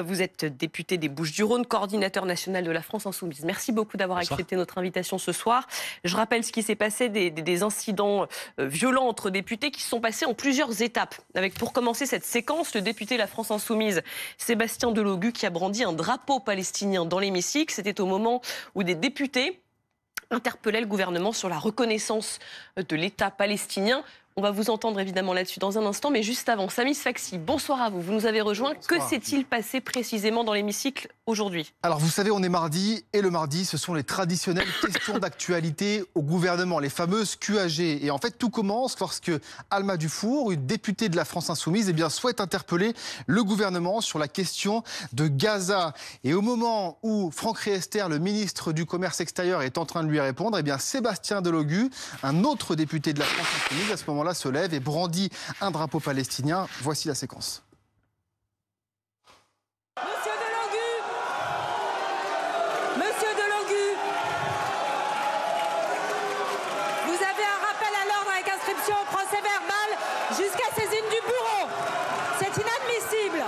Vous êtes député des Bouches-du-Rhône, coordinateur national de la France Insoumise. Merci beaucoup d'avoir accepté notre invitation ce soir. Je rappelle ce qui s'est passé, des incidents violents entre députés qui sont passés en plusieurs étapes. Avec pour commencer cette séquence, le député de la France Insoumise, Sébastien Delogu, qui a brandi un drapeau palestinien dans l'hémicycle. C'était au moment où des députés interpellaient le gouvernement sur la reconnaissance de l'État palestinien. On va vous entendre évidemment là-dessus dans un instant, mais juste avant, Samy Sfaxi, bonsoir à vous. Vous nous avez rejoint. Bonsoir. Que s'est-il passé précisément dans l'hémicycle aujourd'hui? Alors vous savez, on est mardi, et le mardi, ce sont les traditionnelles questions d'actualité au gouvernement, les fameuses QAG. Et en fait, tout commence lorsque Alma Dufour, une députée de la France Insoumise, souhaite interpeller le gouvernement sur la question de Gaza. Et au moment où Franck Riester, le ministre du Commerce extérieur, est en train de lui répondre, Sébastien Delogu, un autre député de la France Insoumise, à ce moment-là, se lève et brandit un drapeau palestinien. Voici la séquence. Monsieur Delogu, vous avez un rappel à l'ordre avec inscription au procès verbal jusqu'à saisine du bureau. C'est inadmissible.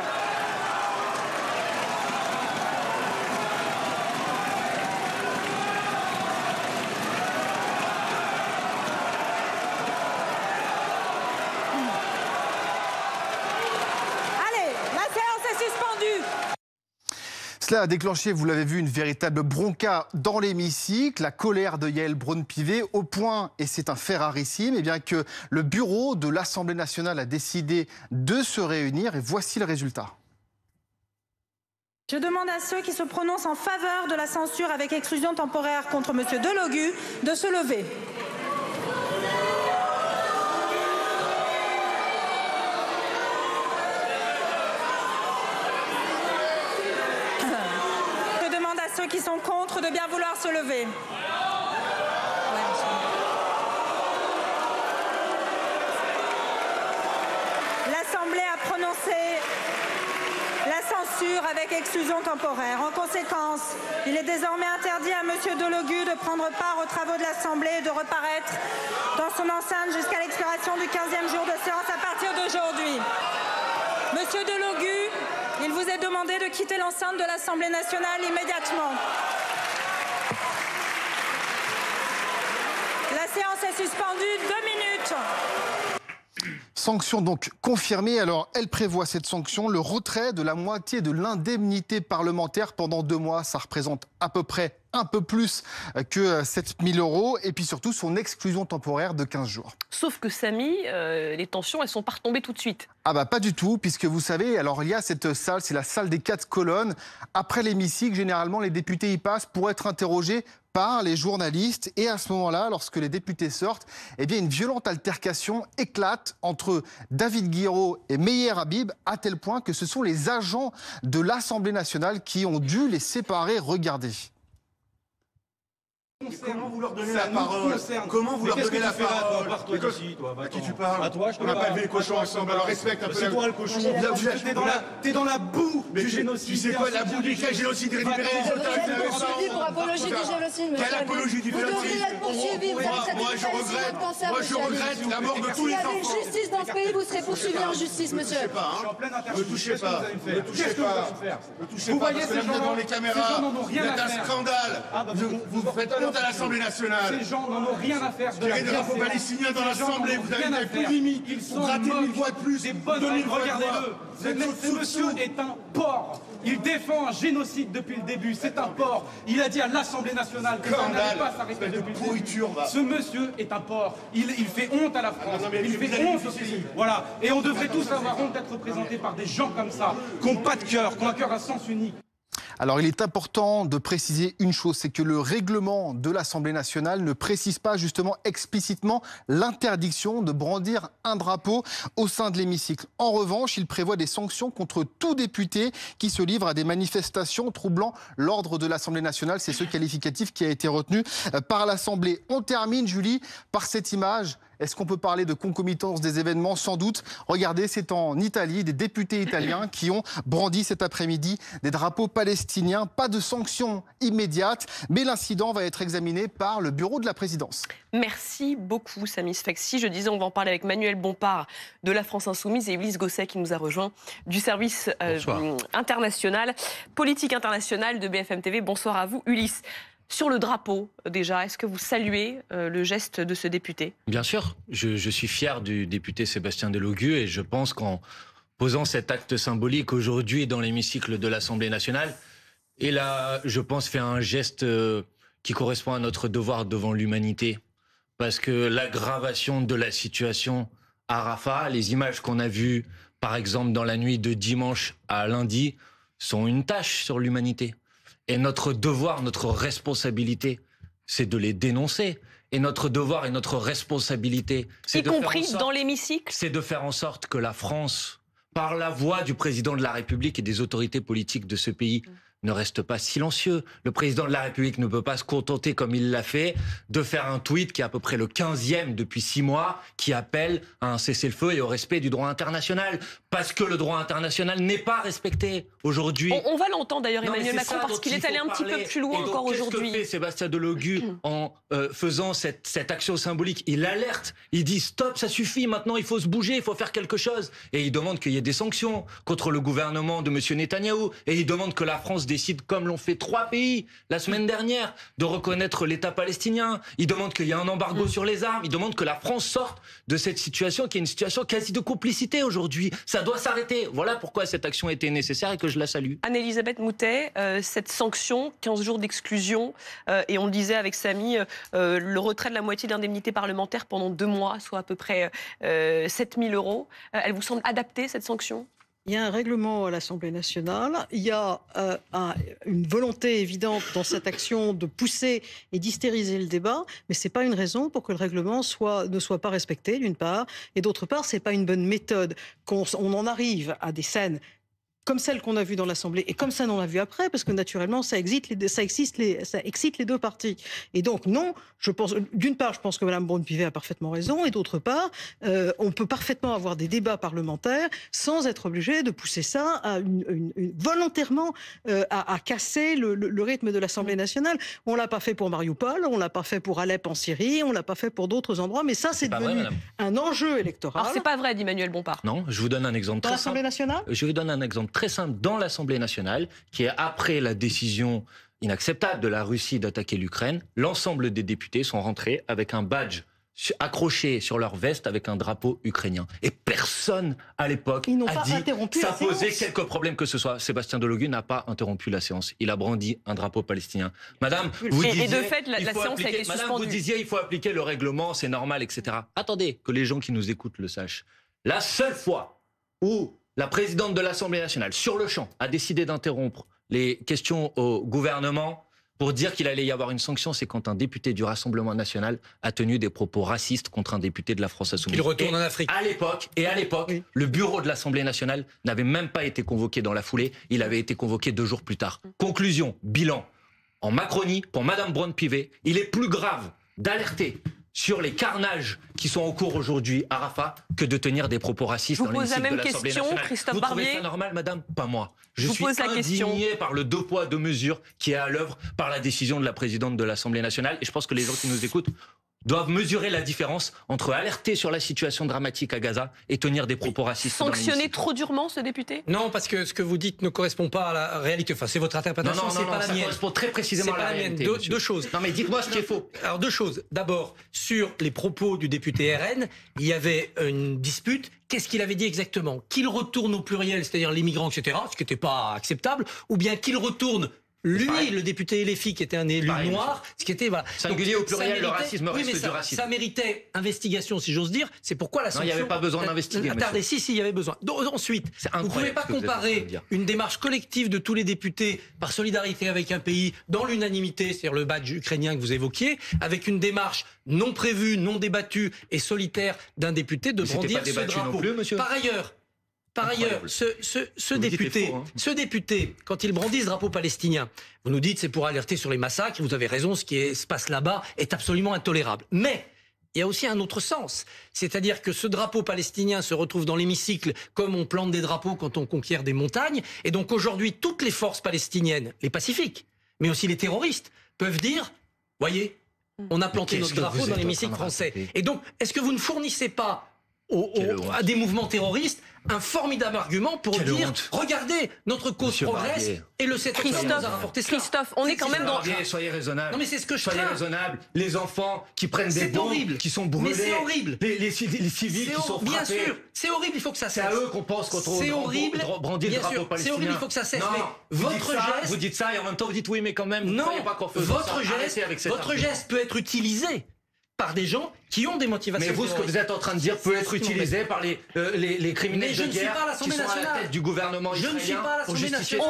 Cela a déclenché, vous l'avez vu, une véritable bronca dans l'hémicycle, la colère de Yaël Braun-Pivet, au point, et c'est un fait rarissime, que le bureau de l'Assemblée nationale a décidé de se réunir, et voici le résultat. Je demande à ceux qui se prononcent en faveur de la censure avec exclusion temporaire contre M. Delogu de se lever. Ceux qui sont contre de bien vouloir se lever. L'Assemblée a prononcé la censure avec exclusion temporaire. En conséquence, il est désormais interdit à M. Delogu de prendre part aux travaux de l'Assemblée et de reparaître dans son enceinte jusqu'à l'expiration du 15e jour de séance à partir d'aujourd'hui. Monsieur Delogu, il vous est demandé de quitter l'enceinte de l'Assemblée nationale immédiatement. La séance est suspendue 2 minutes. Sanction donc confirmée. Alors, elle prévoit cette sanction, le retrait de la moitié de l'indemnité parlementaire pendant 2 mois. Ça représente à peu près un peu plus que 7 000 €. Et puis surtout, son exclusion temporaire de 15 jours. Sauf que Samy, les tensions, elles sont pas retombées tout de suite. Ah bah pas du tout, puisque vous savez, alors il y a cette salle, c'est la salle des 4 colonnes. Après l'hémicycle, généralement, les députés y passent pour être interrogés par les journalistes. Et à ce moment-là, lorsque les députés sortent, une violente altercation éclate entre David Guiraud et Meyer Habib, à tel point que ce sont les agents de l'Assemblée nationale qui ont dû les séparer. Regardez. Comment vous leur donnez la parole? Comment vous leur donnez la parole? À qui tu parles? À toi, je te parle. On n'a pas élevé les cochons ensemble, alors respecte un peu. C'est toi le cochon. T'es dans la boue du génocide. Tu sais quoi, la boue du génocide? Récupérer les otages. Poursuivi pour apologie du génocide, monsieur. Quelle apologie du génocide? Vous devriez être poursuivi. Moi je regrette la mort de tous les enfants. S'il y avait une justice dans ce pays, vous serez poursuivi en justice, monsieur. Ne touchez pas. Ne touchez pas. Ne touchez pas, parce que là vous êtes devant les caméras. Vous êtes un scandale. Vous faites honte à l'Assemblée nationale. Ces gens n'en ont rien à faire. Tirez des drapeaux palestiniens dans l'Assemblée, vous avez plus de limites. Vous grattez 1000 voix de plus. Regardez-le. Ce monsieur est un porc. Il défend un génocide depuis le début. C'est un porc. Il a dit à l'Assemblée nationale que ça n'allait pas s'arrêter depuis le début. Ce monsieur est un porc. Il fait honte à la France. Il fait honte au pays. Voilà. Et on devrait tous avoir honte d'être représentés par des gens comme ça, qui n'ont pas de cœur, qui ont un cœur à sens unique. Alors il est important de préciser une chose, c'est que le règlement de l'Assemblée nationale ne précise pas justement explicitement l'interdiction de brandir un drapeau au sein de l'hémicycle. En revanche, il prévoit des sanctions contre tout député qui se livre à des manifestations troublant l'ordre de l'Assemblée nationale. C'est ce qualificatif qui a été retenu par l'Assemblée. On termine, Julie, par cette image Est-ce qu'on peut parler de concomitance des événements? Sans doute. Regardez, c'est en Italie, des députés italiens qui ont brandi cet après-midi des drapeaux palestiniens. Pas de sanctions immédiates, mais l'incident va être examiné par le bureau de la présidence. Merci beaucoup, Samy Sfaxi. Je disais, on va en parler avec Manuel Bompard de la France Insoumise et Ulysse Gosset qui nous a rejoint du service international, politique internationale de BFM TV. Bonsoir à vous, Ulysse. Sur le drapeau, déjà, est-ce que vous saluez le geste de ce député? Bien sûr, je suis fier du député Sébastien Delogu et je pense qu'en posant cet acte symbolique aujourd'hui dans l'hémicycle de l'Assemblée nationale, il a, je pense, fait un geste qui correspond à notre devoir devant l'humanité. Parce que l'aggravation de la situation à Rafah, les images qu'on a vues, par exemple, dans la nuit de dimanche à lundi, sont une tâche sur l'humanité. Et notre devoir, notre responsabilité, c'est de les dénoncer. Et notre devoir et notre responsabilité, c'est de faire en sorte, y compris dans l'hémicycle, c'est de faire en sorte que la France, par la voix du président de la République et des autorités politiques de ce pays, ne reste pas silencieux. Le président de la République ne peut pas se contenter, comme il l'a fait, de faire un tweet qui est à peu près le 15e depuis 6 mois, qui appelle à un cessez-le-feu et au respect du droit international. Parce que le droit international n'est pas respecté aujourd'hui. On va l'entendre d'ailleurs, Emmanuel Macron, parce qu'il est allé un petit peu plus loin encore aujourd'hui. Qu'est-ce que fait Sébastien Delogu en faisant cette action symbolique? Il alerte, il dit stop, ça suffit, maintenant il faut se bouger, il faut faire quelque chose. Et il demande qu'il y ait des sanctions contre le gouvernement de M. Netanyahou. Et il demande que la France décide, comme l'ont fait 3 pays la semaine dernière, de reconnaître l'État palestinien. Il demande qu'il y ait un embargo sur les armes. Il demande que la France sorte de cette situation qui est une situation quasi de complicité aujourd'hui. Ça doit s'arrêter. Voilà pourquoi cette action était nécessaire et que je la salue. Anne-Elisabeth Moutet, cette sanction, 15 jours d'exclusion, et on le disait avec Samy, le retrait de la moitié d'indemnité parlementaire pendant 2 mois, soit à peu près 7 000 €. Elle vous semble adaptée, cette sanction ? Il y a un règlement à l'Assemblée nationale, il y a une volonté évidente dans cette action de pousser et d'hystériser le débat, mais ce n'est pas une raison pour que le règlement ne soit pas respecté, d'une part, et d'autre part, ce n'est pas une bonne méthode qu'on en arrive à des scènes comme celle qu'on a vue dans l'Assemblée et comme ça on l'a vu après, parce que naturellement ça excite les deux parties. Et donc non, d'une part je pense que Mme Braun-Pivet a parfaitement raison, et d'autre part on peut parfaitement avoir des débats parlementaires sans être obligé de pousser ça à volontairement à casser le rythme de l'Assemblée nationale. On l'a pas fait pour Mariupol, on l'a pas fait pour Alep en Syrie, on l'a pas fait pour d'autres endroits, mais ça c'est devenu un enjeu électoral. Alors c'est pas vrai, dit Emmanuel Bompard. Non, je vous donne un exemple très simple. Dans l'Assemblée nationale ? Je vous donne un exemple très simple dans l'Assemblée nationale, qui est après la décision inacceptable de la Russie d'attaquer l'Ukraine, l'ensemble des députés sont rentrés avec un badge accroché sur leur veste avec un drapeau ukrainien. Et personne à l'époque a dit ça posait quelques problèmes que ce soit. Sébastien Delogu n'a pas interrompu la séance. Il a brandi un drapeau palestinien. Madame, vous disiez, et de fait, la séance a été suspendue. Madame, vous disiez il faut appliquer le règlement, c'est normal, etc. Attendez que les gens qui nous écoutent le sachent. La seule fois où la présidente de l'Assemblée nationale, sur le champ, a décidé d'interrompre les questions au gouvernement pour dire qu'il allait y avoir une sanction, c'est quand un député du Rassemblement national a tenu des propos racistes contre un député de la France Insoumise. Il retourne en Afrique. À l'époque, oui, le bureau de l'Assemblée nationale n'avait même pas été convoqué dans la foulée, il avait été convoqué 2 jours plus tard. Conclusion, bilan. En Macronie, pour Mme Braun-Pivet, il est plus grave d'alerter sur les carnages qui sont en cours aujourd'hui à Rafah que de tenir des propos racistes dans l'hémicycle de l'Assemblée nationale. Christophe Vous Barbier, trouvez ça normal, madame? Pas moi. Je suis indigné par le 2 poids 2 mesures qui est à l'œuvre par la décision de la présidente de l'Assemblée nationale. Et je pense que les gens qui nous écoutent doivent mesurer la différence entre alerter sur la situation dramatique à Gaza et tenir des propos racistes. Sanctionner trop durement ce député? Non, parce que ce que vous dites ne correspond pas à la réalité. Enfin, c'est votre interprétation, c'est pas la mienne. Ça correspond très précisément à la réalité. Deux choses. Non, mais dites-moi ce qui est faux. Alors, 2 choses. D'abord, sur les propos du député RN, il y avait une dispute. Qu'est-ce qu'il avait dit exactement? Qu'il retourne au pluriel, c'est-à-dire les migrants, etc., ce qui n'était pas acceptable, ou bien qu'il retourne lui, le député LFI, qui était un élu noir, ce qui était... Voilà. Singulier au pluriel, le racisme reste du racisme. Ça méritait investigation, si j'ose dire. C'est pourquoi la sanction... Non, il n'y avait pas besoin d'investiguer. Attendez, si, il y avait besoin. Ensuite, vous ne pouvez pas comparer une démarche collective de tous les députés par solidarité avec un pays, dans l'unanimité, c'est-à-dire le badge ukrainien que vous évoquiez, avec une démarche non prévue, non débattue et solitaire d'un député de brandir ce drapeau. Non plus, monsieur. Par ailleurs, ce député, quand il brandit ce drapeau palestinien, vous nous dites c'est pour alerter sur les massacres, vous avez raison, ce qui se passe là-bas est absolument intolérable. Mais il y a aussi un autre sens. C'est-à-dire que ce drapeau palestinien se retrouve dans l'hémicycle comme on plante des drapeaux quand on conquiert des montagnes. Et donc aujourd'hui, toutes les forces palestiniennes, les pacifiques, mais aussi les terroristes, peuvent dire, voyez, on a planté notre drapeau dans l'hémicycle français. Et donc, est-ce que vous ne fournissez pas à des mouvements terroristes un formidable argument pour dire regardez, notre cause progresse et le 7 octobre nous a rapporté cela. Christophe, on est quand même dans... Soyez raisonnable. Non mais c'est ce que je Soyez raisonnable. Les enfants qui prennent des bombes, qui sont brûlés. Mais c'est horrible. Les civils qui sont frappés. Bien sûr, c'est horrible, il faut que ça cesse. C'est à eux qu'on pense quand on brandit le drapeau palestinien. C'est horrible, il faut que ça cesse. Non, mais vous dites ça et en même temps vous dites oui mais quand même. Non, votre geste peut être utilisé par des gens qui ont des motivations. Mais vous, ce que vous êtes en train de dire peut être utilisé par les criminels de guerre qui sont à la tête du gouvernement israélien. Je ne suis pas à l'Assemblée nationale.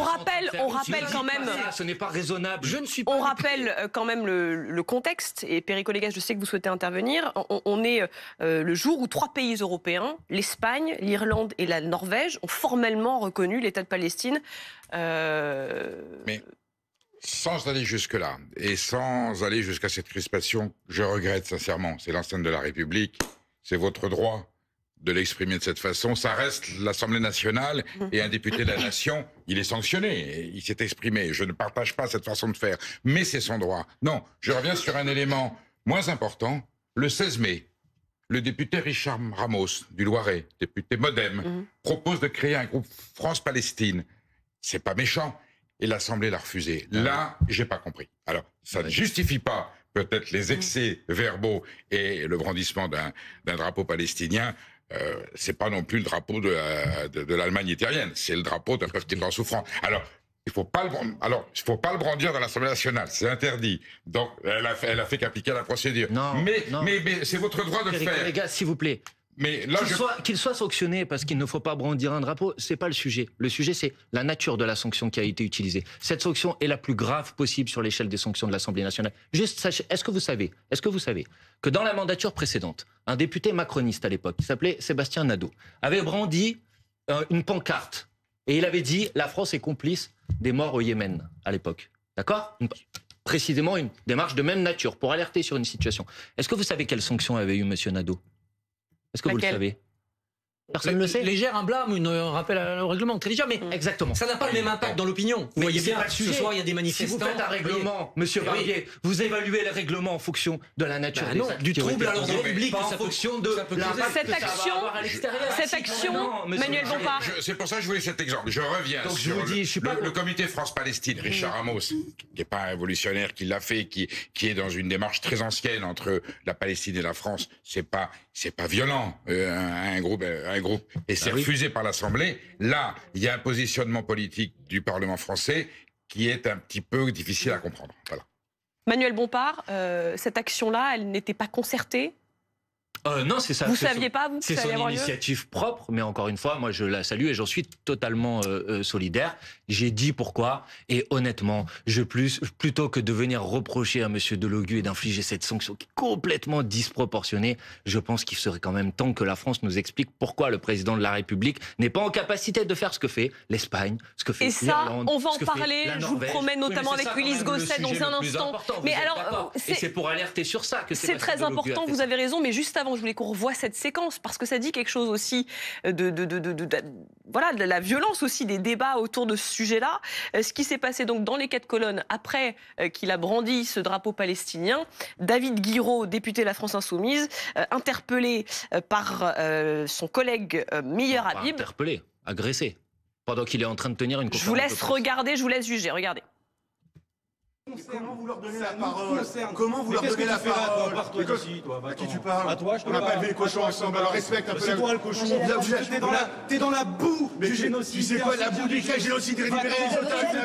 On rappelle quand même... Ce n'est pas raisonnable. On rappelle quand même le contexte. Et Perico Légas, je sais que vous souhaitez intervenir. On est le jour où 3 pays européens, l'Espagne, l'Irlande et la Norvège, ont formellement reconnu l'État de Palestine. Mais... sans aller jusque-là, et sans aller jusqu'à cette crispation, je regrette sincèrement, c'est l'enceinte de la République, c'est votre droit de l'exprimer de cette façon, ça reste l'Assemblée nationale, et un député de la nation, il est sanctionné, il s'est exprimé, je ne partage pas cette façon de faire, mais c'est son droit. Non, je reviens sur un élément moins important, le 16 mai, le député Richard Ramos, du Loiret, député MoDem, propose de créer un groupe France-Palestine. C'est pas méchant. Et l'Assemblée l'a refusé. Là, j'ai pas compris. Alors, ça ne justifie pas peut-être les excès verbaux et le brandissement d'un drapeau palestinien. C'est pas non plus le drapeau de l'Allemagne hitlérienne. C'est le drapeau d'un peuple qui est en souffrance. Alors, il faut pas le brandir dans l'Assemblée nationale. C'est interdit. Donc, elle a fait qu'appliquer la procédure. Non, mais c'est votre droit de le faire. Les gars, s'il vous plaît. Mais là, qu'il soit sanctionné parce qu'il ne faut pas brandir un drapeau, c'est pas le sujet. Le sujet, c'est la nature de la sanction qui a été utilisée. Cette sanction est la plus grave possible sur l'échelle des sanctions de l'Assemblée nationale. Juste, sachez, est-ce que vous savez que dans la mandature précédente, un député macroniste à l'époque, qui s'appelait Sébastien Nadeau, avait brandi une pancarte et il avait dit la France est complice des morts au Yémen à l'époque. D'accord ? Précisément une démarche de même nature pour alerter sur une situation. Est-ce que vous savez quelle sanction avait eu Monsieur Nadeau ? Est-ce que vous le savez ? Personne ne le sait. Légère, un blâme, un rappel au règlement. Très légère, mais exactement. Ça n'a pas le même impact dans l'opinion. Vous voyez bien, ce soir, il y a des manifestants. Si vous faites un règlement, monsieur Barbier, vous évaluez le règlement en fonction de la nature des actes du trouble à l'ordre public, en fonction de l'impact que ça va avoir à l'extérieur. Cette action, Manuel Bompard. C'est pour ça que je voulais cet exemple. Je reviens sur le comité France-Palestine, Richard Ramos, qui n'est pas un révolutionnaire, qui l'a fait, qui est dans une démarche très ancienne entre la Palestine et la France. C'est pas violent, un groupe, et c'est refusé par l'Assemblée. Là, il y a un positionnement politique du Parlement français qui est un petit peu difficile à comprendre. Voilà. Manuel Bompard, cette action-là, elle n'était pas concertée ? Non, c'est ça. Vous saviez pas, vous, c'est son initiative propre, mais encore une fois, moi je la salue et j'en suis totalement solidaire. J'ai dit pourquoi, et honnêtement, plutôt que de venir reprocher à Monsieur Delogu et d'infliger cette sanction qui est complètement disproportionnée, je pense qu'il serait quand même temps que la France nous explique pourquoi le président de la République n'est pas en capacité de faire ce que fait l'Espagne, ce que fait l'Irlande. Et ça, on va en parler, je vous promets, notamment avec Ulysse Gosset dans un instant. Mais alors, c'est pour alerter sur ça que c'est très important, vous avez raison, mais juste avant, je voulais qu'on revoie cette séquence, parce que ça dit quelque chose aussi de la violence aussi des débats autour de ce sujet-là. Ce qui s'est passé donc dans les 4 colonnes après qu'il a brandi ce drapeau palestinien, David Guiraud, député de la France Insoumise, interpellé par son collègue Meyer Habib. Interpellé, agressé, pendant qu'il est en train de tenir une conférence. Je vous laisse regarder, je vous laisse juger, regardez. Comment vous leur donnez la parole? Comment vous leur donnez la parole? À qui tu parles? À toi, je te parle. On n'a pas élevé les cochons ensemble, alors respecte un peu. C'est toi le cochon. T'es dans la boue du génocide. Tu sais quoi, la boue du génocide délibéré?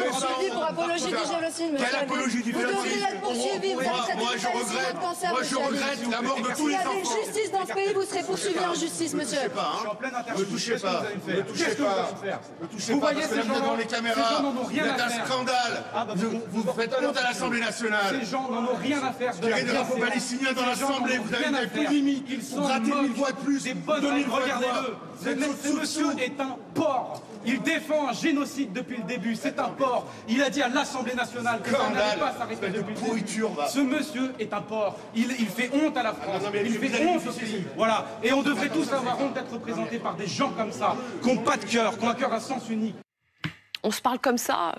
Poursuivi pour apologie du génocide, monsieur. Quelle apologie du génocide? Vous devriez être poursuivi. Moi, je regrette la mort de tous les enfants. S'il y avait justice dans ce pays, vous serez poursuivi en justice, monsieur. Ne touchez pas. Ne touchez pas. Ne touchez pas. Vous voyez ces gens devant les caméras. Vous êtes un scandale. Vous faites honte à l'Assemblée nationale. Ces gens n'en ont rien à faire. Tirez des drapeaux palestiniens dans l'Assemblée, vous avez plus de limites. Ils sont grattez 1000 voix de plus. Des bonnes règles, regardez-le. Ce monsieur est un porc. Il défend un génocide depuis le début. C'est un porc. Il a dit à l'Assemblée nationale que ça n'allait pas s'arrêter depuis le début. Ce monsieur est un porc. Il fait honte à la France. Il fait honte au pays. Voilà. Et on devrait tous avoir honte d'être représentés par des gens comme ça, qui n'ont pas de cœur, qui ont un cœur à sens unique. On se parle comme ça,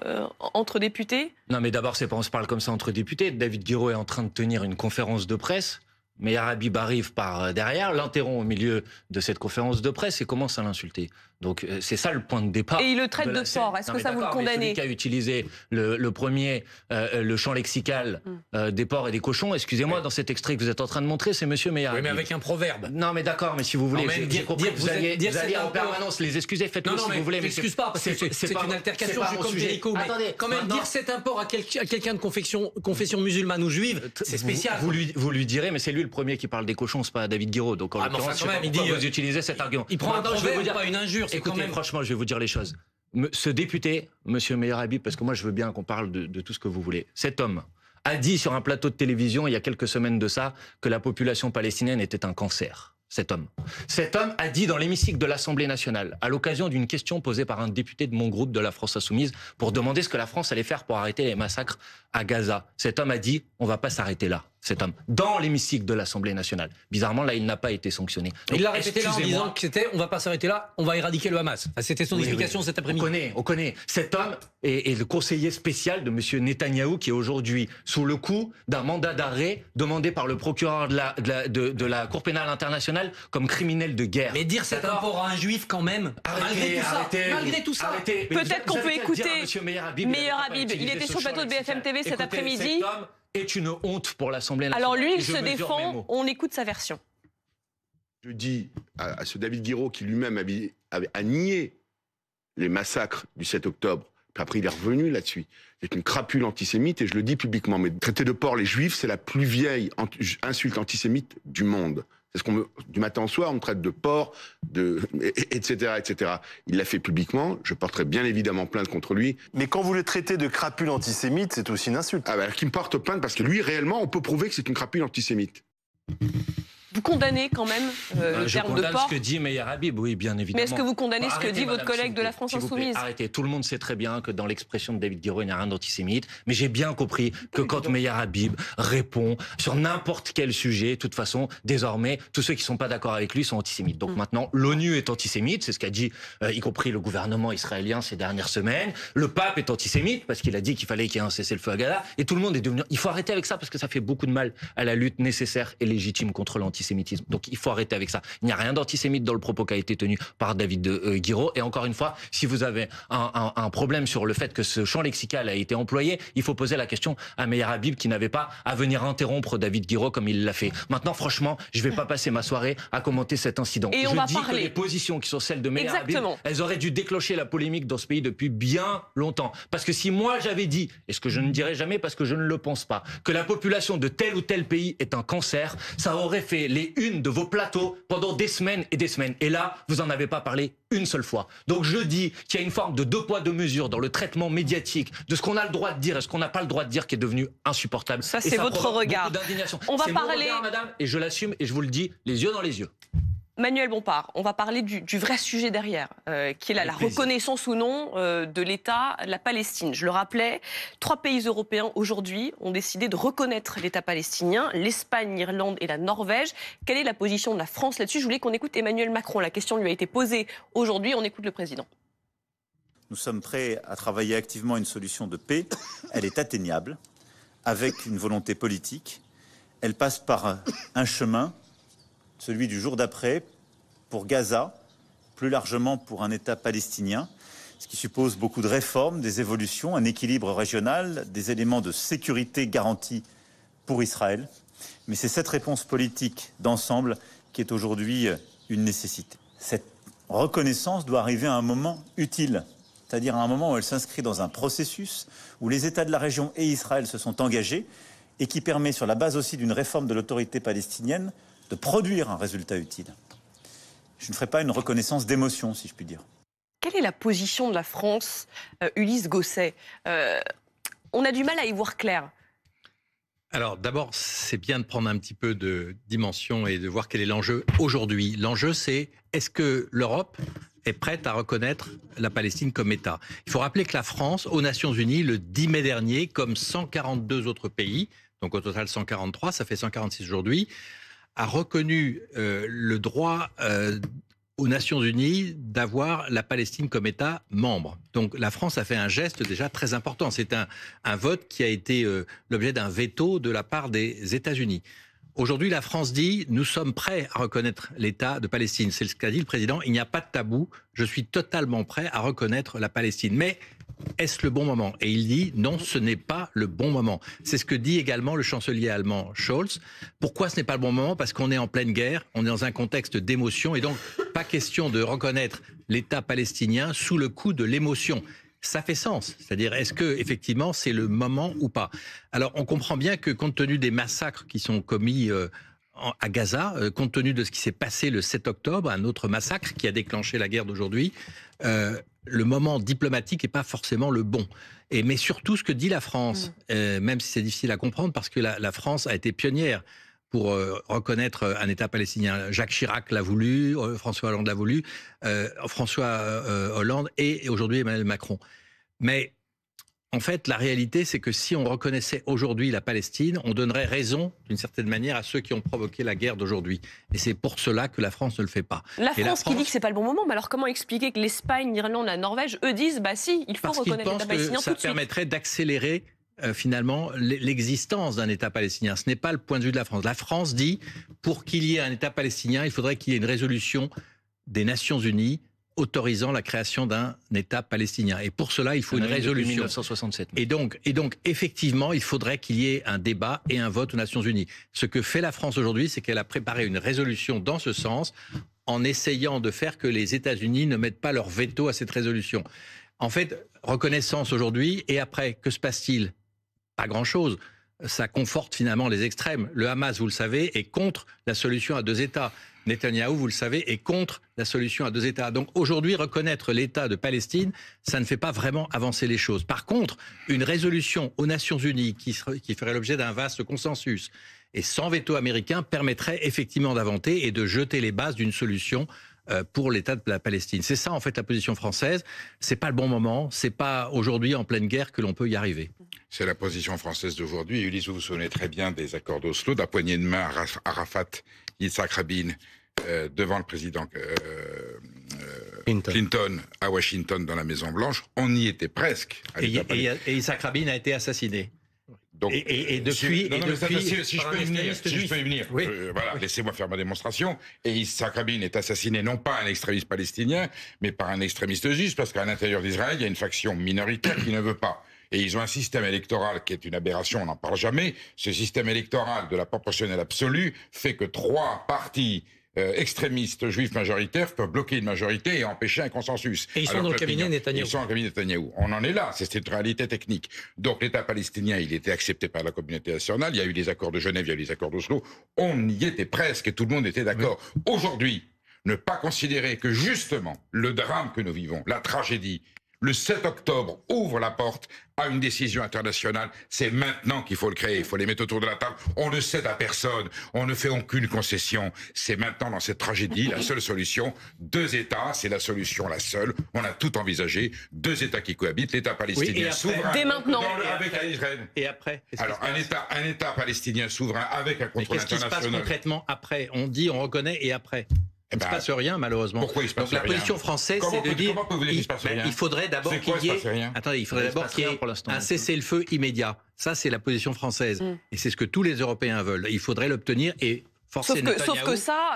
entre députés? Non, mais d'abord, c'est pas on se parle comme ça entre députés. David Guiraud est en train de tenir une conférence de presse. Meyer Habib arrive par derrière, l'interrompt au milieu de cette conférence de presse et commence à l'insulter. Donc c'est ça le point de départ. Et il le traite de porc. Est-ce que ça vous le condamnez? Celui qui a utilisé le premier, le champ lexical des porcs et des cochons, excusez-moi, dans cet extrait que vous êtes en train de montrer, c'est monsieur Meyer Habib. Oui, mais avec un proverbe. Non, mais d'accord, mais si vous voulez, j'ai compris que vous alliez en permanence les excuser, faites-le si vous voulez. Mais excuse pas, parce que c'est une altercation, je suis comme Jéricho. Mais attendez, quand même dire c'est un porc à quelqu'un de confession musulmane ou juive, c'est spécial. Vous lui direz, mais c'est lui le premier qui parle des cochons, c'est pas David Guiraud. Donc en l'occurrence, vous utilisez cet argument. Il prend un proverbe, pas une injure. Écoutez, franchement, je vais vous dire les choses. Ce député, monsieur Meyer Habib, parce que moi je veux bien qu'on parle de tout ce que vous voulez, cet homme a dit sur un plateau de télévision il y a quelques semaines de ça que la population palestinienne était un cancer. Cet homme a dit dans l'hémicycle de l'Assemblée nationale, à l'occasion d'une question posée par un député de mon groupe de la France Insoumise pour demander ce que la France allait faire pour arrêter les massacres à Gaza. Cet homme a dit « on va pas s'arrêter là ». Cet homme, dans l'hémicycle de l'Assemblée nationale. Bizarrement, là, il n'a pas été sanctionné. Donc, il l'a répété là en disant que c'était « on va pas s'arrêter là, on va éradiquer le Hamas ». C'était son explication cet après-midi. On connaît. Cet homme est le conseiller spécial de M. Netanyahou, qui est aujourd'hui sous le coup d'un mandat d'arrêt demandé par le procureur de la Cour pénale internationale comme criminel de guerre. Mais dire c'est un porc à un juif quand même, malgré tout ça. Peut-être qu'on peut écouter Meyer Habib. Il était sur le plateau de BFM TV cet après-midi. Est une honte pour l'Assemblée nationale. Alors lui, il se défend, on écoute sa version. Je dis à ce David Guiraud qui lui-même a nié les massacres du 7 octobre, puis après il est revenu là-dessus. C'est une crapule antisémite et je le dis publiquement, mais traiter de porc les juifs, c'est la plus vieille insulte antisémite du monde. C'est ce qu'on du matin au soir, on me traite de porc, etc., etc. Il l'a fait publiquement. Je porterai bien évidemment plainte contre lui. Mais quand vous le traitez de crapule antisémite, c'est aussi une insulte. Ah bah, qu'il me porte plainte parce que lui, réellement, on peut prouver que c'est une crapule antisémite. Vous condamnez quand même le terme de porc? Je condamne ce que dit Meyer Habib, oui, bien évidemment. Mais est-ce que vous condamnez ce que dit votre collègue de la France Insoumise? Arrêtez, tout le monde sait très bien que dans l'expression de David Guiraud, il n'y a rien d'antisémite. Mais j'ai bien compris que quand Meyer Habib répond sur n'importe quel sujet, de toute façon, désormais, tous ceux qui ne sont pas d'accord avec lui sont antisémites. Donc maintenant, l'ONU est antisémite, c'est ce qu'a dit y compris le gouvernement israélien ces dernières semaines. Le pape est antisémite parce qu'il a dit qu'il fallait qu'il y ait un cessez-le-feu à Gaza. Et tout le monde est devenu... Il faut arrêter avec ça parce que ça fait beaucoup de mal à la lutte nécessaire et légitime contre l'antisémitisme. Donc il faut arrêter avec ça. Il n'y a rien d'antisémite dans le propos qui a été tenu par David Guiraud. Et encore une fois, si vous avez un problème sur le fait que ce champ lexical a été employé, il faut poser la question à Meyer Habib qui n'avait pas à venir interrompre David Guiraud comme il l'a fait. Maintenant, franchement, je ne vais pas passer ma soirée à commenter cet incident. Et je dis que les positions qui sont celles de Meyer Habib, elles auraient dû déclencher la polémique dans ce pays depuis bien longtemps. Parce que si moi j'avais dit, et ce que je ne dirai jamais parce que je ne le pense pas, que la population de tel ou tel pays est un cancer, ça aurait fait les unes de vos plateaux pendant des semaines et des semaines. Et là, vous n'en avez pas parlé une seule fois. Donc je dis qu'il y a une forme de deux poids, deux mesures dans le traitement médiatique de ce qu'on a le droit de dire et ce qu'on n'a pas le droit de dire qui est devenu insupportable. Ça, c'est votre regard. On va parler... Mon regard, madame, et je l'assume et je vous le dis, les yeux dans les yeux. Manuel Bompard, on va parler du vrai sujet derrière, qui est la reconnaissance ou non de l'État de la Palestine. Je le rappelais, 3 pays européens aujourd'hui ont décidé de reconnaître l'État palestinien, l'Espagne, l'Irlande et la Norvège. Quelle est la position de la France là-dessus? Je voulais qu'on écoute Emmanuel Macron. La question lui a été posée aujourd'hui, on écoute le président. Nous sommes prêts à travailler activement à une solution de paix. Elle est atteignable, avec une volonté politique. Elle passe par un chemin, celui du jour d'après, pour Gaza, plus largement pour un État palestinien, ce qui suppose beaucoup de réformes, des évolutions, un équilibre régional, des éléments de sécurité garantis pour Israël. Mais c'est cette réponse politique d'ensemble qui est aujourd'hui une nécessité. Cette reconnaissance doit arriver à un moment utile, c'est-à-dire à un moment où elle s'inscrit dans un processus où les États de la région et Israël se sont engagés et qui permet, sur la base aussi d'une réforme de l'autorité palestinienne, de produire un résultat utile. Je ne ferai pas une reconnaissance d'émotion, si je puis dire. Quelle est la position de la France, Ulysse Gosset? on a du mal à y voir clair. Alors d'abord, c'est bien de prendre un petit peu de dimension et de voir quel est l'enjeu aujourd'hui. L'enjeu, c'est est-ce que l'Europe est prête à reconnaître la Palestine comme État? Il faut rappeler que la France, aux Nations Unies, le 10 mai dernier, comme 142 autres pays, donc au total 143, ça fait 146 aujourd'hui, a reconnu le droit aux Nations Unies d'avoir la Palestine comme État membre. Donc la France a fait un geste déjà très important. C'est un vote qui a été l'objet d'un veto de la part des États-Unis. Aujourd'hui, la France dit « nous sommes prêts à reconnaître l'État de Palestine ». C'est ce qu'a dit le président, il n'y a pas de tabou, je suis totalement prêt à reconnaître la Palestine. Mais est-ce le bon moment? Et il dit non, ce n'est pas le bon moment. C'est ce que dit également le chancelier allemand Scholz. Pourquoi ce n'est pas le bon moment? Parce qu'on est en pleine guerre, on est dans un contexte d'émotion et donc pas question de reconnaître l'État palestinien sous le coup de l'émotion. Ça fait sens, c'est-à-dire est-ce que effectivement c'est le moment ou pas? Alors on comprend bien que compte tenu des massacres qui sont commis à Gaza, compte tenu de ce qui s'est passé le 7 octobre, un autre massacre qui a déclenché la guerre d'aujourd'hui, le moment diplomatique n'est pas forcément le bon. Mais surtout ce que dit la France, même si c'est difficile à comprendre parce que la France a été pionnière pour reconnaître un État palestinien. Jacques Chirac l'a voulu, François Hollande l'a voulu, François Hollande et aujourd'hui Emmanuel Macron. Mais en fait, la réalité, c'est que si on reconnaissait aujourd'hui la Palestine, on donnerait raison, d'une certaine manière, à ceux qui ont provoqué la guerre d'aujourd'hui. Et c'est pour cela que la France ne le fait pas. La France qui dit que c'est pas le bon moment, mais alors comment expliquer que l'Espagne, l'Irlande, la Norvège, eux disent, bah si, il faut reconnaître l'État palestinien tout de suite. Parce qu'ils pensent que ça permettrait d'accélérer finalement l'existence d'un État palestinien. Ce n'est pas le point de vue de la France. La France dit, pour qu'il y ait un État palestinien, il faudrait qu'il y ait une résolution des Nations Unies autorisant la création d'un État palestinien. Et pour cela, il faut une résolution. 1967. Et donc, effectivement, il faudrait qu'il y ait un débat et un vote aux Nations Unies. Ce que fait la France aujourd'hui, c'est qu'elle a préparé une résolution dans ce sens, en essayant de faire que les États-Unis ne mettent pas leur veto à cette résolution. En fait, reconnaissance aujourd'hui, et après, que se passe-t-il? Pas grand-chose. Ça conforte finalement les extrêmes. Le Hamas, vous le savez, est contre la solution à deux États. Netanyahou, vous le savez, est contre la solution à deux États. Donc aujourd'hui, reconnaître l'État de Palestine, ça ne fait pas vraiment avancer les choses. Par contre, une résolution aux Nations Unies qui ferait l'objet d'un vaste consensus et sans veto américain permettrait effectivement d'avancer et de jeter les bases d'une solution pour l'État de la Palestine. C'est ça en fait la position française. C'est pas le bon moment. C'est pas aujourd'hui en pleine guerre que l'on peut y arriver. C'est la position française d'aujourd'hui. Ulysse, vous vous souvenez très bien des accords d'Oslo, de la poignée de main Arafat, Yitzhak Rabin, devant le président Clinton à Washington dans la Maison Blanche. On y était presque. Et Yitzhak Rabin a été assassiné. Donc, et depuis, si je peux y venir, oui. Voilà, laissez-moi faire ma démonstration. Et Yitzhak Rabin est assassiné non pas un extrémiste palestinien, mais par un extrémiste juif, parce qu'à l'intérieur d'Israël, il y a une faction minoritaire qui ne veut pas. Et ils ont un système électoral qui est une aberration, on n'en parle jamais. Ce système électoral de la proportionnelle absolue fait que 3 partis extrémistes juifs majoritaires peuvent bloquer une majorité et empêcher un consensus. Et ils sont dans le cabinet Netanyahou. Ils sont dans le cabinet Netanyahou. On en est là, c'est une réalité technique. Donc l'État palestinien, il était accepté par la communauté nationale, il y a eu des accords de Genève, il y a eu des accords d'Oslo, on y était presque et tout le monde était d'accord. Oui. Aujourd'hui, ne pas considérer que justement le drame que nous vivons, la tragédie, le 7 octobre ouvre la porte à une décision internationale. C'est maintenant qu'il faut le créer. Il faut les mettre autour de la table. On ne cède à personne. On ne fait aucune concession. C'est maintenant dans cette tragédie la seule solution. 2 États, c'est la solution la seule. On a tout envisagé. 2 États qui cohabitent. L'État palestinien souverain. Dès maintenant. Avec Israël. Et après. Alors un État palestinien souverain avec un contrôle international. Qu'est-ce qui se passe concrètement après? On dit, on reconnaît et après. Il ne se passe rien, malheureusement. Pourquoi il se passe rien? Donc la position française, c'est de dire il faudrait d'abord qu'il y ait un cessez-le-feu immédiat. Ça, c'est la position française. Et c'est ce que tous les Européens veulent. Il faudrait l'obtenir et forcer Netanyahou. Sauf que ça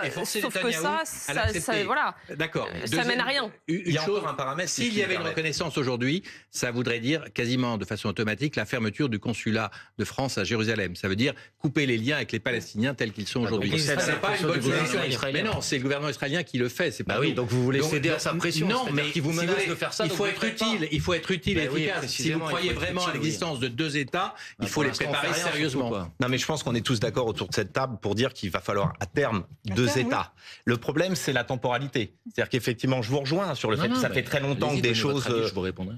voilà. D'accord. Ça mène à rien. Une chose, un paramètre. S'il y avait une reconnaissance aujourd'hui, ça voudrait dire quasiment de façon automatique la fermeture du consulat de France à Jérusalem. Ça veut dire couper les liens avec les Palestiniens tels qu'ils sont aujourd'hui. C'est pas une bonne solution. Mais non, c'est le gouvernement israélien qui le fait. C'est pas oui, donc vous voulez céder à sa pression. Non, mais qui vous menace de faire ça. Il faut être utile. Il faut être utile et efficace. Si vous croyez vraiment à l'existence de 2 États, il faut les préparer sérieusement. Non, mais je pense qu'on est tous d'accord autour de cette table pour dire qu'il va falloir à terme 2 États. Oui. Le problème, c'est la temporalité. C'est-à-dire qu'effectivement, je vous rejoins sur le fait que ça fait très longtemps que des choses... Je vous répondrai.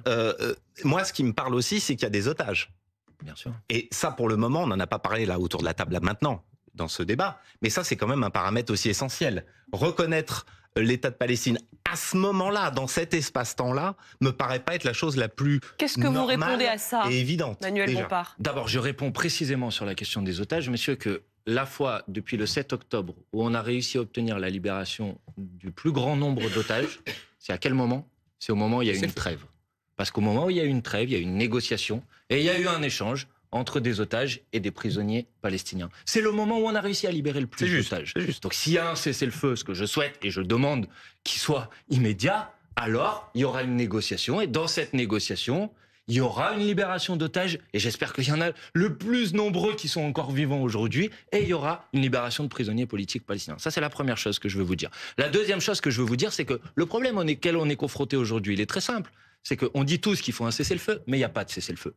Moi, ce qui me parle aussi, c'est qu'il y a des otages. Bien sûr. Et ça, pour le moment, on n'en a pas parlé là autour de la table, là maintenant, dans ce débat. Mais ça, c'est quand même un paramètre aussi essentiel. Reconnaître l'État de Palestine à ce moment-là, dans cet espace-temps-là, me paraît pas être la chose la plus Qu'est-ce que vous répondez à ça, et évidente, Manuel déjà. Bompard? D'abord, je réponds précisément sur la question des otages, monsieur, que la fois depuis le 7 octobre où on a réussi à obtenir la libération du plus grand nombre d'otages, c'est à quel moment? C'est au moment où il y a eu une trêve. Parce qu'au moment où il y a eu une trêve, il y a eu une négociation et il y a eu un échange entre des otages et des prisonniers palestiniens. C'est le moment où on a réussi à libérer le plus d'otages. Donc s'il y a un cessez-le-feu, ce que je souhaite et je demande qu'il soit immédiat, alors il y aura une négociation et dans cette négociation, il y aura une libération d'otages et j'espère qu'il y en a le plus nombreux qui sont encore vivants aujourd'hui et il y aura une libération de prisonniers politiques palestiniens. Ça, c'est la première chose que je veux vous dire. La deuxième chose que je veux vous dire, c'est que le problème auquel on est confronté aujourd'hui, il est très simple. C'est qu'on dit tous qu'il faut un cessez-le-feu, mais il n'y a pas de cessez-le-feu.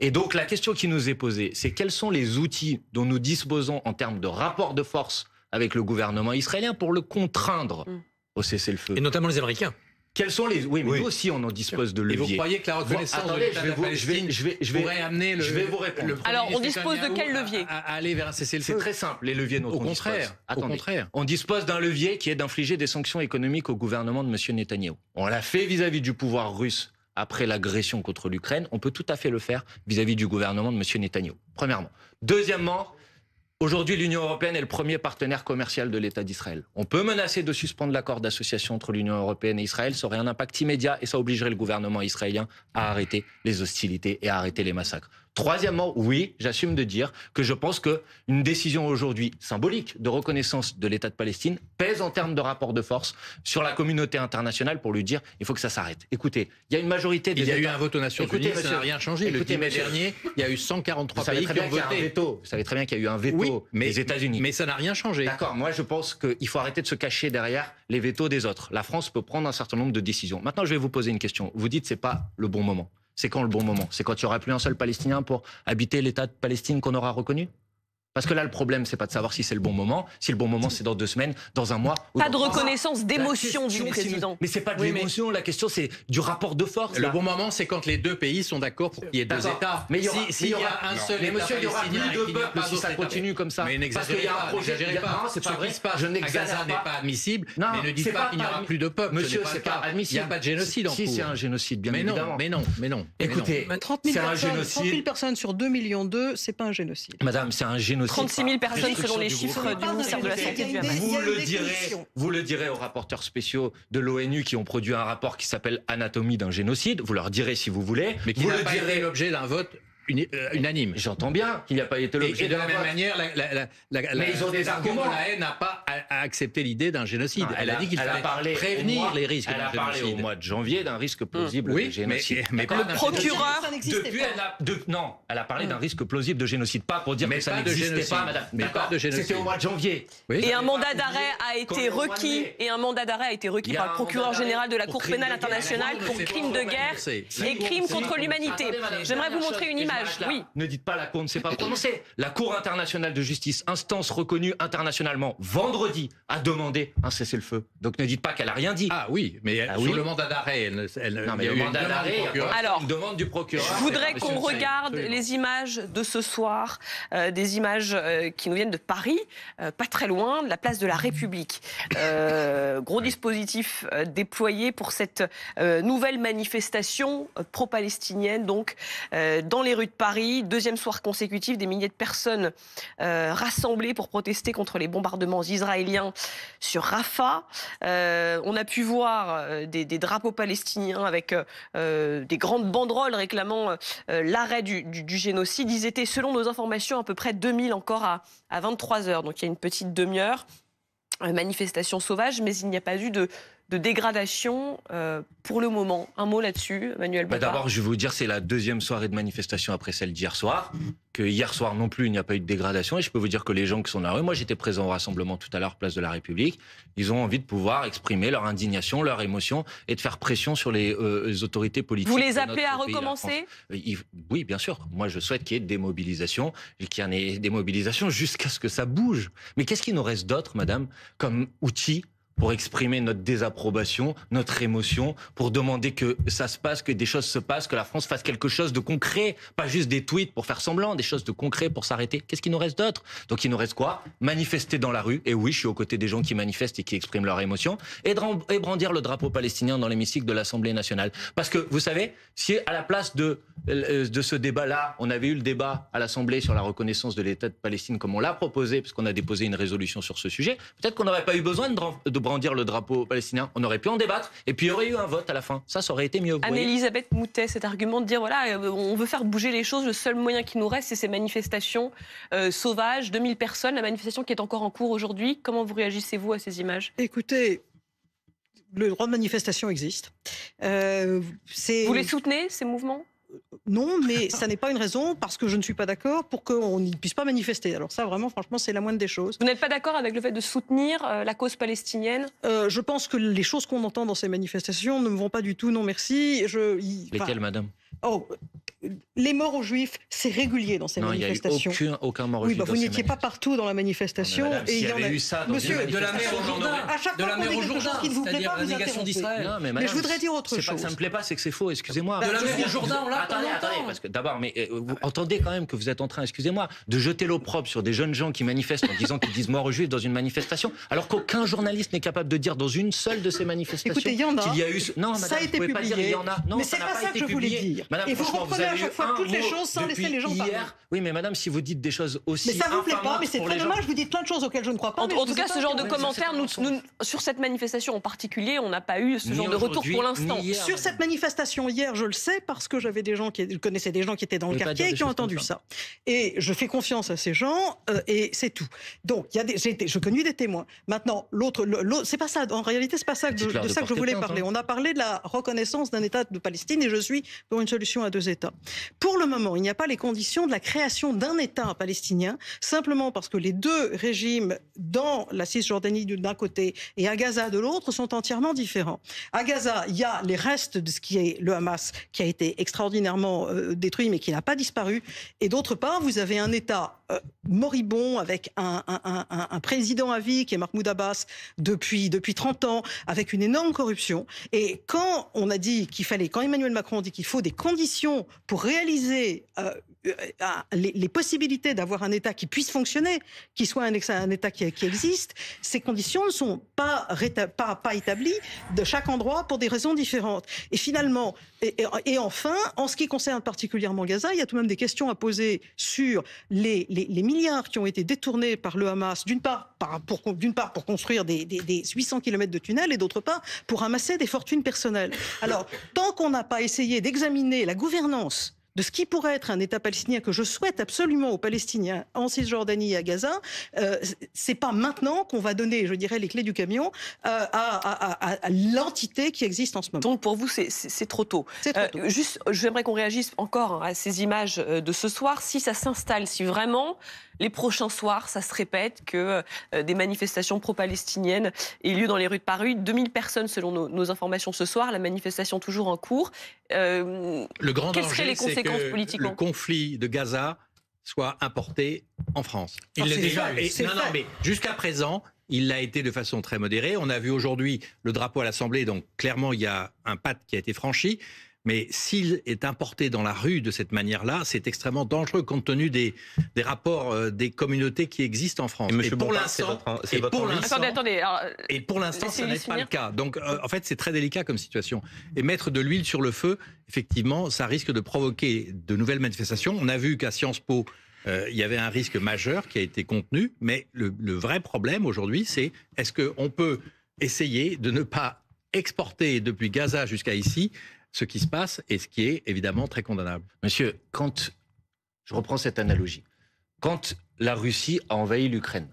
Et donc la question qui nous est posée, c'est quels sont les outils dont nous disposons en termes de rapport de force avec le gouvernement israélien pour le contraindre au cessez-le-feu. Et notamment les Américains. Quels sont les... Oui, mais nous aussi, on en dispose de leviers. Et vous croyez que la reconnaissance de l'État de Palestine pourrait amener je vais vous répondre. Alors, on dispose de quel levier à aller vers un cessez-le-feu? C'est très simple, les leviers dont on dispose. Au contraire. On dispose d'un levier qui est d'infliger des sanctions économiques au gouvernement de M. Netanyahou. On l'a fait vis-à-vis du pouvoir russe après l'agression contre l'Ukraine. On peut tout à fait le faire vis-à-vis du gouvernement de M. Netanyahou. Premièrement. Deuxièmement, aujourd'hui, l'Union européenne est le premier partenaire commercial de l'État d'Israël. On peut menacer de suspendre l'accord d'association entre l'Union européenne et Israël. Ça aurait un impact immédiat et ça obligerait le gouvernement israélien à arrêter les hostilités et à arrêter les massacres. Troisièmement, oui, j'assume de dire que je pense qu'une décision aujourd'hui symbolique de reconnaissance de l'État de Palestine pèse en termes de rapport de force sur la communauté internationale pour lui dire il faut que ça s'arrête. Écoutez, il y a une majorité des États... Il y a eu un vote aux Nations Unies, ça n'a rien changé. Le 10 mai dernier, il y a eu 143 pays qui ont voté. Vous savez très bien qu'il y a eu un veto des États-Unis. Mais ça n'a rien changé. D'accord, moi je pense qu'il faut arrêter de se cacher derrière les vétos des autres. La France peut prendre un certain nombre de décisions. Maintenant, je vais vous poser une question. Vous dites que ce n'est pas le bon moment. C'est quand le bon moment? C'est quand il n'y aura plus un seul Palestinien pour habiter l'État de Palestine qu'on aura reconnu? Parce que là, le problème, c'est pas de savoir si c'est le bon moment. Si le bon moment, c'est dans 2 semaines, dans un mois. Pas de reconnaissance d'émotion du président. Mais c'est pas de l'émotion. La question, c'est du rapport de force. Le bon moment, c'est quand les deux pays sont d'accord pour qu'il y ait 2 États. Mais s'il y a un seul État il y aura plus palestinien de peuple si ça continue comme ça. Mais n'exagérez pas. C'est pas vrai. Ce qui se passe à Gaza n'est pas admissible. Mais ne dites pas qu'il n'y aura plus de peuple. Monsieur, c'est pas admissible. Il n'y a pas de génocide en cours. Si, c'est un génocide, bien évidemment. Mais non. Écoutez, 30 c'est 000 un génocide. 30 000 personnes sur 2,2 millions, c'est pas un génocide. Madame, c'est un génocide. 36 000 personnes selon les chiffres du ministère de la Santé du Hamas. Vous le direz aux rapporteurs spéciaux de l'ONU qui ont produit un rapport qui s'appelle Anatomie d'un génocide. Vous leur direz si vous voulez. Mais qui n'a pas été l'objet d'un vote unanime. J'entends bien qu'il n'y a pas été l'objet. Et de la même manière, mais ils ont des arguments. La haine n'a pas accepté l'idée d'un génocide. Elle a dit qu'il fallait prévenir les risques d'un génocide. Elle a parlé au mois de janvier d'un risque plausible de génocide. Mais le procureur... Non, elle a parlé d'un risque plausible de génocide. Pas pour dire que ça n'existait pas, madame. Mais pas de génocide. C'était au mois de janvier. Et un mandat d'arrêt a été requis. Et un mandat d'arrêt a été requis par le procureur général de la Cour pénale internationale pour crimes de guerre et crimes contre l'humanité. J'aimerais vous montrer une image. Oui. Ne dites pas la Cour ne s'est pas prononcée. La Cour internationale de justice, instance reconnue internationalement, vendredi, a demandé un cessez-le-feu. Donc ne dites pas qu'elle a rien dit. Ah oui, mais sur le mandat d'arrêt, non, mais le mandat d'arrêt, alors, une demande du procureur. Je voudrais qu'on regarde les images de ce soir, des images qui nous viennent de Paris, pas très loin, de la place de la République. Gros dispositif déployé pour cette nouvelle manifestation pro-palestinienne, donc dans les rues de Paris. 2e soir consécutif, des milliers de personnes rassemblées pour protester contre les bombardements israéliens sur Rafah. On a pu voir des drapeaux palestiniens avec des grandes banderoles réclamant l'arrêt du génocide. Ils étaient, selon nos informations, à peu près 2000 encore à 23h. Donc il y a une petite demi-heure. Manifestation sauvage, mais il n'y a pas eu de dégradation pour le moment. Un mot là-dessus, Manuel Bompard. D'abord, je vais vous dire, c'est la 2e soirée de manifestation après celle d'hier soir. Que hier soir non plus, il n'y a pas eu de dégradation. Et je peux vous dire que les gens qui sont dans la rue, moi j'étais présent au rassemblement tout à l'heure, place de la République, ils ont envie de pouvoir exprimer leur indignation, leur émotion et de faire pression sur les autorités politiques. Vous les appelez à recommencer ? Oui, bien sûr. Moi, je souhaite qu'il y ait des mobilisations et qu'il y en ait des mobilisations jusqu'à ce que ça bouge. Mais qu'est-ce qu'il nous reste d'autre, madame, comme outil pour exprimer notre désapprobation, notre émotion, pour demander que ça se passe, que des choses se passent, que la France fasse quelque chose de concret, pas juste des tweets pour faire semblant, des choses de concret pour s'arrêter. Qu'est-ce qu'il nous reste d'autre? Donc il nous reste quoi? Manifester dans la rue, et oui, je suis aux côtés des gens qui manifestent et qui expriment leur émotion, et brandir le drapeau palestinien dans l'hémicycle de l'Assemblée nationale. Parce que, vous savez, si à la place de ce débat-là, on avait eu le débat à l'Assemblée sur la reconnaissance de l'État de Palestine comme on l'a proposé, parce qu'on a déposé une résolution sur ce sujet, peut-être qu'on n'aurait pas eu besoin de brandir le drapeau palestinien. On aurait pu en débattre et puis il y aurait eu un vote à la fin. Ça aurait été mieux. Anne-Elisabeth Moutet, cet argument de dire voilà, on veut faire bouger les choses, le seul moyen qui nous reste, c'est ces manifestations sauvages, 2000 personnes, la manifestation qui est encore en cours aujourd'hui. Comment vous réagissez-vous à ces images? Écoutez, le droit de manifestation existe. Vous les soutenez, ces mouvements? Non, mais ça n'est pas une raison, parce que je ne suis pas d'accord, pour qu'on ne puisse pas manifester. Alors ça, vraiment, franchement, c'est la moindre des choses. Vous n'êtes pas d'accord avec le fait de soutenir la cause palestinienne? Je pense que les choses qu'on entend dans ces manifestations ne me vont pas du tout, non merci. Lesquelles, madame? Les morts aux Juifs, c'est régulier dans ces manifestations. Il n'y a eu aucun mort aux Juifs. Vous n'étiez pas partout dans la manifestation. Madame, et il y avait eu ça dans Monsieur, une de la mer au Jourdain, à chaque fois qu'on dit quelque chose qui ne vous plaît pas, vous interrompez. Mais je voudrais dire autre chose. C'est pas que ça me plaît pas, c'est que c'est faux. Excusez-moi. De la mer au Jourdain, on l'a pas. Attendez, parce que d'abord, mais vous entendez quand même que vous êtes en train, excusez-moi, de jeter l'opprobre sur des jeunes gens qui manifestent en disant qu'ils disent mort aux Juifs dans une manifestation, alors qu'aucun journaliste n'est capable de dire dans une seule de ces manifestations. Écoutez, il y en a. Qu'il y a eu. Non, madame, ça a été vous pouvez pas dire il y en a. Non, mais c'est pas ça que je voulais dire. Madame, et vous franchement, reprenez à avez chaque fois toutes les choses sans laisser les gens parler. Oui, mais madame, si vous dites des choses aussi. Mais ça vous plaît pas, mais c'est pour très les dommage, gens. vous dites plein de choses auxquelles je ne crois pas. En tout cas, ce genre de commentaires, nous, sur cette manifestation en particulier, on n'a pas eu ce genre de retour pour l'instant. Sur cette manifestation hier, je le sais parce que j'avais des gens qui connaissaient des gens qui étaient dans le quartier et qui ont entendu ça. Et je fais confiance à ces gens et c'est tout. Donc, je connais des témoins. Maintenant, l'autre, c'est pas ça. En réalité, c'est pas ça de ça que je voulais parler. On a parlé de la reconnaissance d'un État de Palestine et je suis pour une solution à deux États. Pour le moment, il n'y a pas les conditions de la création d'un État palestinien, simplement parce que les deux régimes dans la Cisjordanie d'un côté et à Gaza de l'autre sont entièrement différents. À Gaza, il y a les restes de ce qui est le Hamas, qui a été extraordinairement détruit, mais qui n'a pas disparu. Et d'autre part, vous avez un État moribond avec un président à vie qui est Mahmoud Abbas depuis 30 ans, avec une énorme corruption. Et quand on a dit quand Emmanuel Macron dit qu'il faut des conditions pour réaliser les possibilités d'avoir un État qui puisse fonctionner, qui soit un État qui existe, ces conditions ne sont pas établies de chaque endroit pour des raisons différentes. Et finalement, et enfin, en ce qui concerne particulièrement Gaza, il y a tout de même des questions à poser sur les milliards qui ont été détournés par le Hamas, d'une part pour construire des 800 km de tunnels et d'autre part pour amasser des fortunes personnelles. Alors, tant qu'on n'a pas essayé d'examiner la gouvernance de ce qui pourrait être un État palestinien que je souhaite absolument aux Palestiniens en Cisjordanie et à Gaza, c'est pas maintenant qu'on va donner, je dirais, les clés du camion à l'entité qui existe en ce moment. Donc pour vous, c'est trop tôt. Juste, j'aimerais qu'on réagisse encore à ces images de ce soir. Si ça s'installe, si vraiment les prochains soirs, ça se répète que des manifestations pro-palestiniennes aient lieu dans les rues de Paris, 2000 personnes selon nos informations ce soir, la manifestation toujours en cours. Le grand quelles seraient les conséquences politiquement? Le conflit de Gaza soit importé en France. Il l'est déjà. Mais jusqu'à présent, il l'a été de façon très modérée. On a vu aujourd'hui le drapeau à l'Assemblée, donc clairement il y a un pas qui a été franchi. Mais s'il est importé dans la rue de cette manière-là, c'est extrêmement dangereux compte tenu des rapports des communautés qui existent en France. Et pour l'instant, ça n'est pas le cas. Donc, en fait, c'est très délicat comme situation. Et mettre de l'huile sur le feu, effectivement, ça risque de provoquer de nouvelles manifestations. On a vu qu'à Sciences Po, il y avait un risque majeur qui a été contenu. Mais le vrai problème aujourd'hui, c'est est-ce qu'on peut essayer de ne pas exporter depuis Gaza jusqu'à ici ce qui se passe et ce qui est évidemment très condamnable. Monsieur, je reprends cette analogie, quand la Russie a envahi l'Ukraine,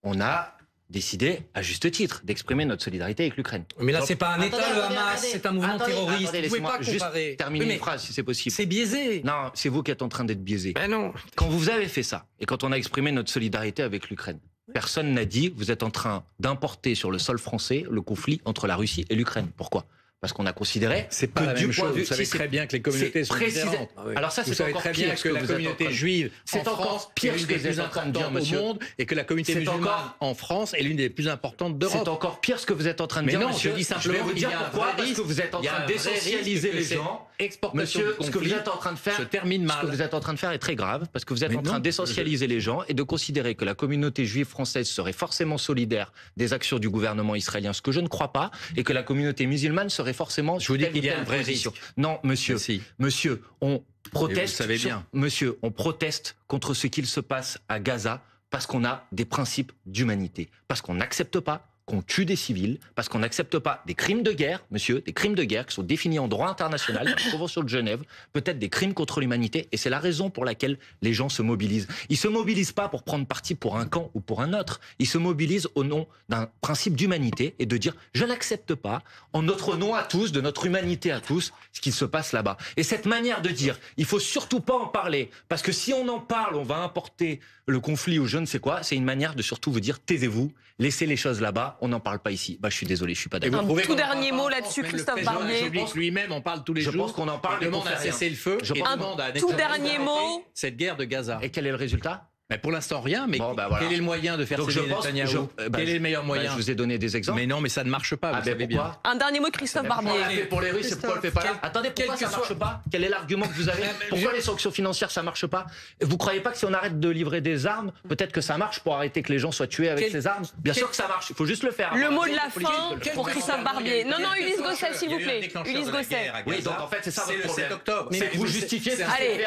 on a décidé, à juste titre, d'exprimer notre solidarité avec l'Ukraine. Mais là, c'est pas un État, le Hamas, c'est un mouvement terroriste. Vous pouvez pas comparer. Juste terminer une phrase, si c'est possible. C'est biaisé. Non, c'est vous qui êtes en train d'être biaisé. Ben non. Quand vous avez fait ça, et quand on a exprimé notre solidarité avec l'Ukraine, personne n'a dit, vous êtes en train d'importer sur le sol français le conflit entre la Russie et l'Ukraine. Pourquoi ? parce qu'on a considéré c'est pas la même chose. Vous savez très bien que les communautés sont différentes. Alors ça, c'est encore pire que la communauté juive en France est l'une des plus importantes au monde et que la communauté musulmane en France est l'une des plus importantes d'Europe. C'est encore pire ce que vous êtes en train de dire, monsieur. Je dis simplement, je vais vous dire pourquoi, parce que vous êtes en train d'essentialiser les gens. Monsieur, ce que vous êtes en train de faire se termine mal. Ce que vous êtes en train de faire est très grave, parce que vous êtes en train d'essentialiser les gens et de considérer que la communauté juive française serait forcément solidaire des actions du gouvernement israélien, ce que je ne crois pas, et que la communauté musulmane serait forcément... Je vous dis qu'il y a un vrai risque. Non, monsieur, monsieur, on proteste... Vous savez bien. Monsieur, on proteste contre ce qu'il se passe à Gaza parce qu'on a des principes d'humanité, parce qu'on n'accepte pas qu'on tue des civils, parce qu'on n'accepte pas des crimes de guerre, monsieur, des crimes de guerre qui sont définis en droit international, dans la Convention de Genève, peut-être des crimes contre l'humanité, et c'est la raison pour laquelle les gens se mobilisent. Ils se mobilisent pas pour prendre parti pour un camp ou pour un autre, ils se mobilisent au nom d'un principe d'humanité et de dire « je n'accepte pas, en notre nom à tous, de notre humanité à tous, ce qui se passe là-bas ». Et cette manière de dire « il faut surtout pas en parler, parce que si on en parle, on va importer le conflit ou je ne sais quoi », c'est une manière de surtout vous dire « taisez-vous, laissez les choses là-bas, on n'en parle pas ici ». Bah, je suis désolé, je suis pas d'accord. Un tout dernier mot là-dessus, Christophe Barbier. Lui-même en parle tous les jours. Je pense qu'on en parle. Il demande un cessez-le-feu. Un tout dernier mot. Cette guerre de Gaza. Et quel est le résultat? Mais pour l'instant, rien. Mais bon, voilà. Quel est le moyen de faire céder Netanyahou? Quel est le meilleur moyen? Je vous ai donné des exemples. Mais non, mais ça ne marche pas, vous savez bien. Un dernier mot, Christophe Barbier. Pour les Russes, pourquoi on le fait pas là? Attendez, pourquoi ça marche pas? Quel est l'argument que vous avez? Pourquoi les sanctions financières, ça marche pas? Vous croyez pas que si on arrête de livrer des armes, peut-être que ça marche pour arrêter que les gens soient tués avec ces armes? Bien sûr que ça marche, il faut juste le faire. Le mot de la fin pour Christophe Barbier. Non, non, Ulysse Gosset, s'il vous plaît. Ulysse Gosset. Oui, donc en fait, c'est ça votre problème. C'est le 7 octobre. Mais vous justifiez... Allez,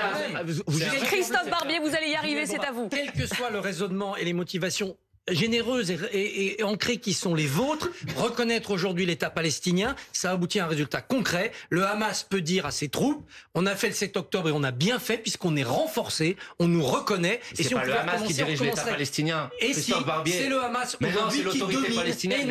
Christophe Barbier, vous allez y arriver, c'est à vous. Quel que soit le raisonnement et les motivations généreuses et ancrées qui sont les vôtres, reconnaître aujourd'hui l'État palestinien, ça aboutit à un résultat concret. Le Hamas peut dire à ses troupes, on a fait le 7 octobre et on a bien fait puisqu'on est renforcé, on nous reconnaît. Et si pas le Hamas qui dirige l'État palestinien. Et si c'est le Hamas aujourd'hui qui domine.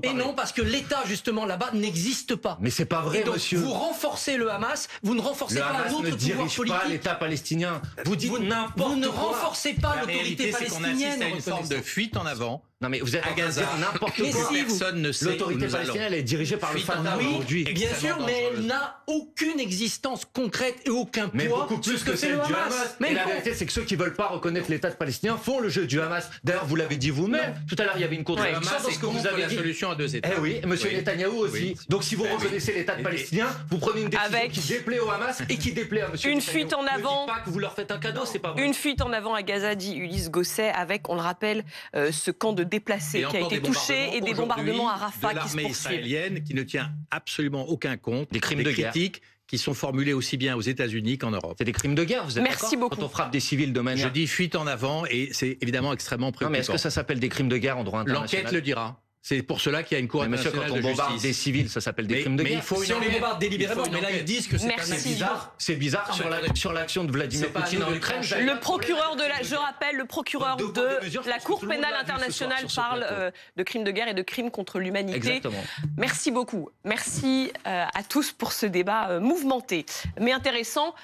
Et non, parce que l'État justement là-bas n'existe pas. Mais c'est pas vrai, monsieur. Vous renforcez le Hamas, vous ne renforcez pas un autre pouvoir politique. Pas l'État palestinien. Vous dites n'importe quoi. Vous ne renforcez pas l'autorité palestinienne. De fuite en avant. Non mais vous êtes à Gaza, n'importe quoi. Personne ne sait. L'autorité palestinienne, elle est dirigée par le Fatah aujourd'hui. Bien sûr, mais elle n'a aucune existence concrète et aucun poids. Mais beaucoup plus que celle du Hamas. Mais la réalité, c'est que ceux qui veulent pas reconnaître l'État palestinien font le jeu du Hamas. D'ailleurs, vous l'avez dit vous-même. Tout à l'heure, il y a une contradiction dans ce que vous avez dit. La solution à deux États. Eh oui, monsieur Netanyahou aussi. Donc si vous reconnaissez l'État palestinien, vous prenez une décision qui déplaît au Hamas et qui déplaît à monsieur Netanyahou. Une fuite en avant. Ne dites pas que vous leur faites un cadeau, c'est pas vrai. Une fuite en avant à Gaza, dit Ulysse Gosset, avec, on le rappelle, ce camp de déplacés qui a été touché et des bombardements à Rafah qui se poursuivent. L'armée israélienne qui ne tient absolument aucun compte des crimes de critiques qui sont formulés aussi bien aux États-Unis qu'en Europe. C'est des crimes de guerre, vous êtes d'accord? Merci beaucoup. Quand on frappe des civils de manière... Je dis fuite en avant et c'est évidemment extrêmement préoccupant. Non mais est-ce que ça s'appelle des crimes de guerre en droit international? L'enquête le dira. C'est pour cela qu'il y a une cour internationale de justice. Monsieur, quand on bombarde des civils, ça s'appelle des crimes de guerre. Mais il faut si on les bombarde délibérément, mais là ils disent que c'est bizarre. C'est bizarre sur l'action de Vladimir Poutine en Ukraine. Le procureur de la, je rappelle, le procureur de la Cour pénale internationale parle de crimes de guerre et de crimes contre l'humanité. Exactement. Merci beaucoup. Merci à tous pour ce débat mouvementé, mais intéressant.